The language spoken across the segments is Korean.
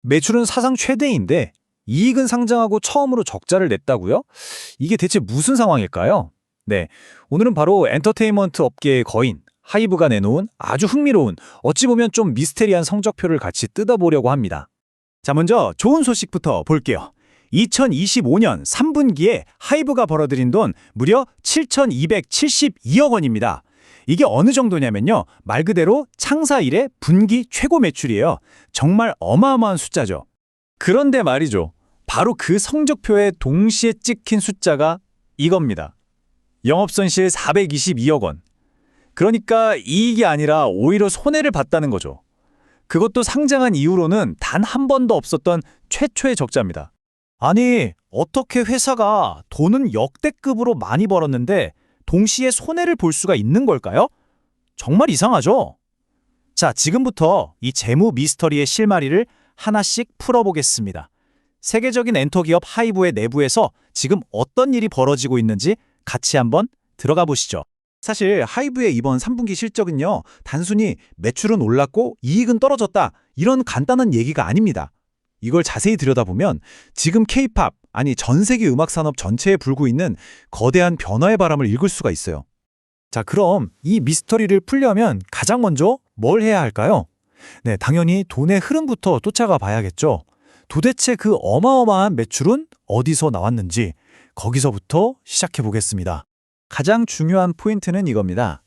매출은 사상 최대인데 이익은 상장하고 처음으로 적자를 냈다고요? 이게 대체 무슨 상황일까요? 네, 오늘은 바로 엔터테인먼트 업계의 거인 하이브가 내놓은 아주 흥미로운 어찌 보면 좀 미스테리한 성적표를 같이 뜯어보려고 합니다. 자, 먼저 좋은 소식부터 볼게요. 2025년 3분기에 하이브가 벌어들인 돈 무려 7,272억 원입니다. 이게 어느 정도냐면요. 말 그대로 창사 이래 분기 최고 매출이에요. 정말 어마어마한 숫자죠. 그런데 말이죠. 바로 그 성적표에 동시에 찍힌 숫자가 이겁니다. 영업손실 422억 원. 그러니까 이익이 아니라 오히려 손해를 봤다는 거죠. 그것도 상장한 이후로는 단 한 번도 없었던 최초의 적자입니다. 아니, 어떻게 회사가 돈은 역대급으로 많이 벌었는데 동시에 손해를 볼 수가 있는 걸까요? 정말 이상하죠? 자, 지금부터 이 재무 미스터리의 실마리를 하나씩 풀어보겠습니다. 세계적인 엔터기업 하이브의 내부에서 지금 어떤 일이 벌어지고 있는지 같이 한번 들어가 보시죠. 사실 하이브의 이번 3분기 실적은요, 단순히 매출은 올랐고 이익은 떨어졌다, 이런 간단한 얘기가 아닙니다. 이걸 자세히 들여다보면 지금 K-팝, 아니 전 세계 음악 산업 전체에 불고 있는 거대한 변화의 바람을 읽을 수가 있어요. 자, 그럼 이 미스터리를 풀려면 가장 먼저 뭘 해야 할까요? 네, 당연히 돈의 흐름부터 쫓아가 봐야겠죠. 도대체 그 어마어마한 매출은 어디서 나왔는지 거기서부터 시작해 보겠습니다. 가장 중요한 포인트는 이겁니다.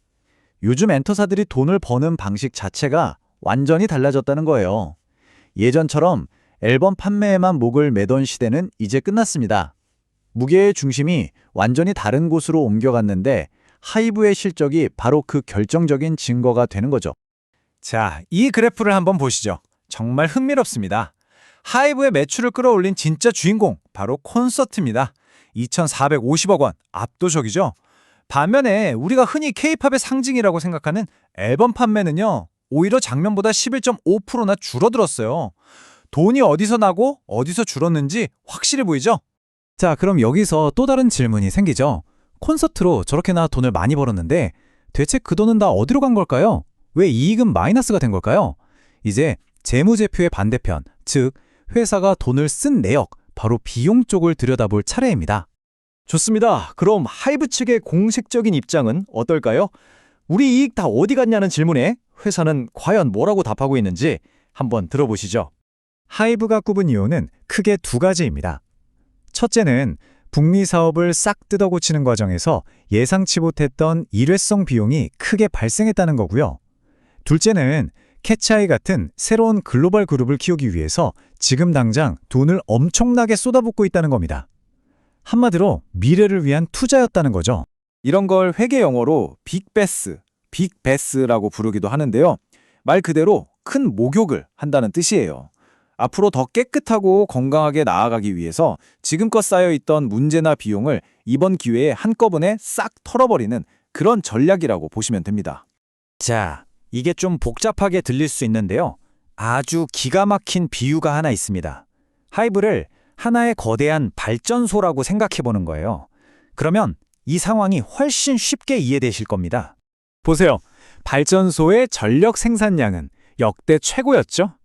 요즘 엔터사들이 돈을 버는 방식 자체가 완전히 달라졌다는 거예요. 예전처럼 앨범 판매에만 목을 매던 시대는 이제 끝났습니다. 무게의 중심이 완전히 다른 곳으로 옮겨갔는데 하이브의 실적이 바로 그 결정적인 증거가 되는 거죠. 자, 이 그래프를 한번 보시죠. 정말 흥미롭습니다. 하이브의 매출을 끌어올린 진짜 주인공, 바로 콘서트입니다. 2,450억 원, 압도적이죠? 반면에 우리가 흔히 K-팝의 상징이라고 생각하는 앨범 판매는요, 오히려 작년보다 11.5%나 줄어들었어요. 돈이 어디서 나고 어디서 줄었는지 확실히 보이죠? 자, 그럼 여기서 또 다른 질문이 생기죠. 콘서트로 저렇게나 돈을 많이 벌었는데 대체 그 돈은 다 어디로 간 걸까요? 왜 이익은 마이너스가 된 걸까요? 이제 재무제표의 반대편, 즉 회사가 돈을 쓴 내역, 바로 비용 쪽을 들여다볼 차례입니다. 좋습니다. 그럼 하이브 측의 공식적인 입장은 어떨까요? 우리 이익 다 어디 갔냐는 질문에 회사는 과연 뭐라고 답하고 있는지 한번 들어보시죠. 하이브가 꼽은 이유는 크게 두 가지입니다. 첫째는 북미 사업을 싹 뜯어 고치는 과정에서 예상치 못했던 일회성 비용이 크게 발생했다는 거고요. 둘째는 캐치아이 같은 새로운 글로벌 그룹을 키우기 위해서 지금 당장 돈을 엄청나게 쏟아붓고 있다는 겁니다. 한마디로 미래를 위한 투자였다는 거죠. 이런 걸 회계 용어로 빅베스라고 부르기도 하는데요. 말 그대로 큰 목욕을 한다는 뜻이에요. 앞으로 더 깨끗하고 건강하게 나아가기 위해서 지금껏 쌓여있던 문제나 비용을 이번 기회에 한꺼번에 싹 털어버리는 그런 전략이라고 보시면 됩니다. 자, 이게 좀 복잡하게 들릴 수 있는데요. 아주 기가 막힌 비유가 하나 있습니다. 하이브를 하나의 거대한 발전소라고 생각해보는 거예요. 그러면 이 상황이 훨씬 쉽게 이해되실 겁니다. 보세요. 발전소의 전력 생산량은 역대 최고였죠?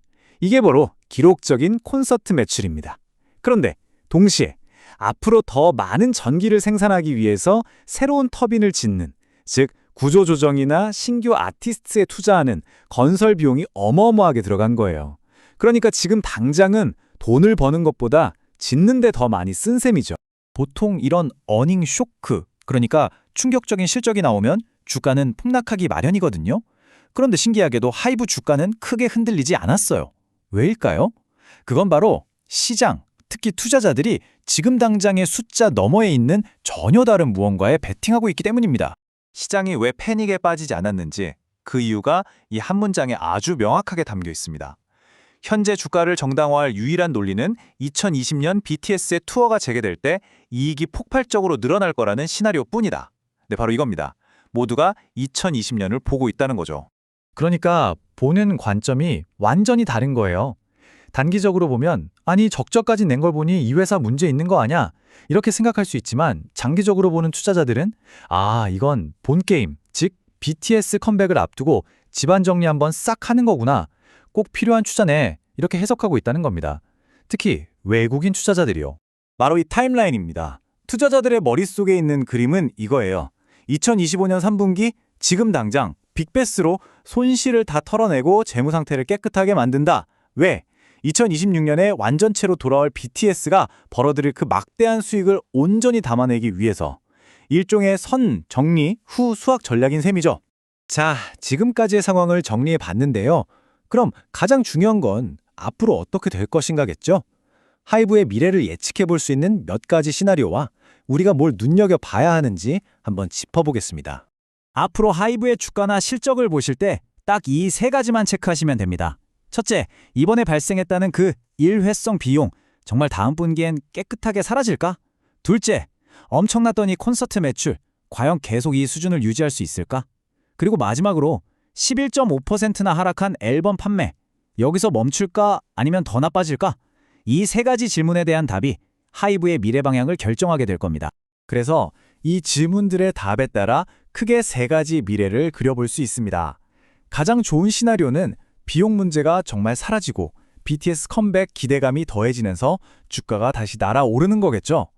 이게 바로 기록적인 콘서트 매출입니다. 그런데 동시에 앞으로 더 많은 전기를 생산하기 위해서 새로운 터빈을 짓는, 즉 구조조정이나 신규 아티스트에 투자하는 건설 비용이 어마어마하게 들어간 거예요. 그러니까 지금 당장은 돈을 버는 것보다 짓는 데 더 많이 쓴 셈이죠. 보통 이런 어닝 쇼크, 그러니까 충격적인 실적이 나오면 주가는 폭락하기 마련이거든요. 그런데 신기하게도 하이브 주가는 크게 흔들리지 않았어요. 왜일까요? 그건 바로 시장, 특히 투자자들이 지금 당장의 숫자 너머에 있는 전혀 다른 무언가에 베팅하고 있기 때문입니다. 시장이 왜 패닉에 빠지지 않았는지 그 이유가 이 한 문장에 아주 명확하게 담겨 있습니다. 현재 주가를 정당화할 유일한 논리는 2020년 BTS의 투어가 재개될 때 이익이 폭발적으로 늘어날 거라는 시나리오뿐이다. 네, 바로 이겁니다. 모두가 2020년을 보고 있다는 거죠. 그러니까 보는 관점이 완전히 다른 거예요. 단기적으로 보면 아니 적자까지 낸 걸 보니 이 회사 문제 있는 거 아냐? 이렇게 생각할 수 있지만 장기적으로 보는 투자자들은 이건 본 게임, 즉 BTS 컴백을 앞두고 집안 정리 한번 싹 하는 거구나. 꼭 필요한 투자네. 이렇게 해석하고 있다는 겁니다. 특히 외국인 투자자들이요. 바로 이 타임라인입니다. 투자자들의 머릿속에 있는 그림은 이거예요. 2025년 3분기 지금 당장 빅베스로 손실을 다 털어내고 재무 상태를 깨끗하게 만든다. 왜? 2026년에 완전체로 돌아올 BTS가 벌어들일 그 막대한 수익을 온전히 담아내기 위해서. 일종의 선, 정리, 후 수학 전략인 셈이죠. 자, 지금까지의 상황을 정리해 봤는데요. 그럼 가장 중요한 건 앞으로 어떻게 될 것인가겠죠? 하이브의 미래를 예측해 볼 수 있는 몇 가지 시나리오와 우리가 뭘 눈여겨봐야 하는지 한번 짚어보겠습니다. 앞으로 하이브의 주가나 실적을 보실 때 딱 이 세 가지만 체크하시면 됩니다. 첫째, 이번에 발생했다는 그 일회성 비용, 정말 다음 분기엔 깨끗하게 사라질까? 둘째, 엄청났던 이 콘서트 매출, 과연 계속 이 수준을 유지할 수 있을까? 그리고 마지막으로 11.5%나 하락한 앨범 판매, 여기서 멈출까 아니면 더 나빠질까? 이 세 가지 질문에 대한 답이 하이브의 미래 방향을 결정하게 될 겁니다. 그래서 이 질문들의 답에 따라 크게 세 가지 미래를 그려볼 수 있습니다. 가장 좋은 시나리오는 비용 문제가 정말 사라지고 BTS 컴백 기대감이 더해지면서 주가가 다시 날아오르는 거겠죠.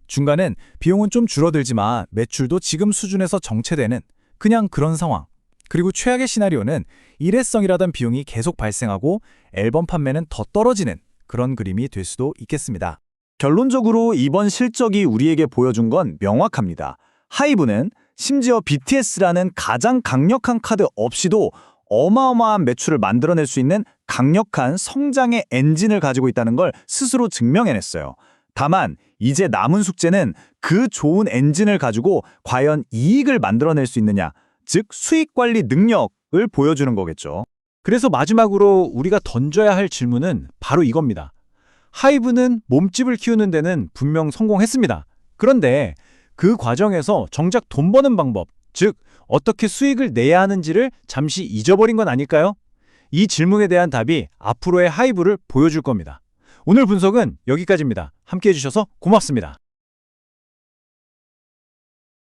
중간은 비용은 좀 줄어들지만 매출도 지금 수준에서 정체되는 그냥 그런 상황. 그리고 최악의 시나리오는 일회성이라던 비용이 계속 발생하고 앨범 판매는 더 떨어지는 그런 그림이 될 수도 있겠습니다. 결론적으로 이번 실적이 우리에게 보여준 건 명확합니다. 하이브는 심지어 BTS라는 가장 강력한 카드 없이도 어마어마한 매출을 만들어낼 수 있는 강력한 성장의 엔진을 가지고 있다는 걸 스스로 증명해냈어요. 다만 이제 남은 숙제는 그 좋은 엔진을 가지고 과연 이익을 만들어낼 수 있느냐, 즉 수익 관리 능력을 보여주는 거겠죠. 그래서 마지막으로 우리가 던져야 할 질문은 바로 이겁니다. 하이브는 몸집을 키우는 데는 분명 성공했습니다. 그런데 그 과정에서 정작 돈 버는 방법, 즉 어떻게 수익을 내야 하는지를 잠시 잊어버린 건 아닐까요? 이 질문에 대한 답이 앞으로의 하이브를 보여줄 겁니다. 오늘 분석은 여기까지입니다. 함께해 주셔서 고맙습니다.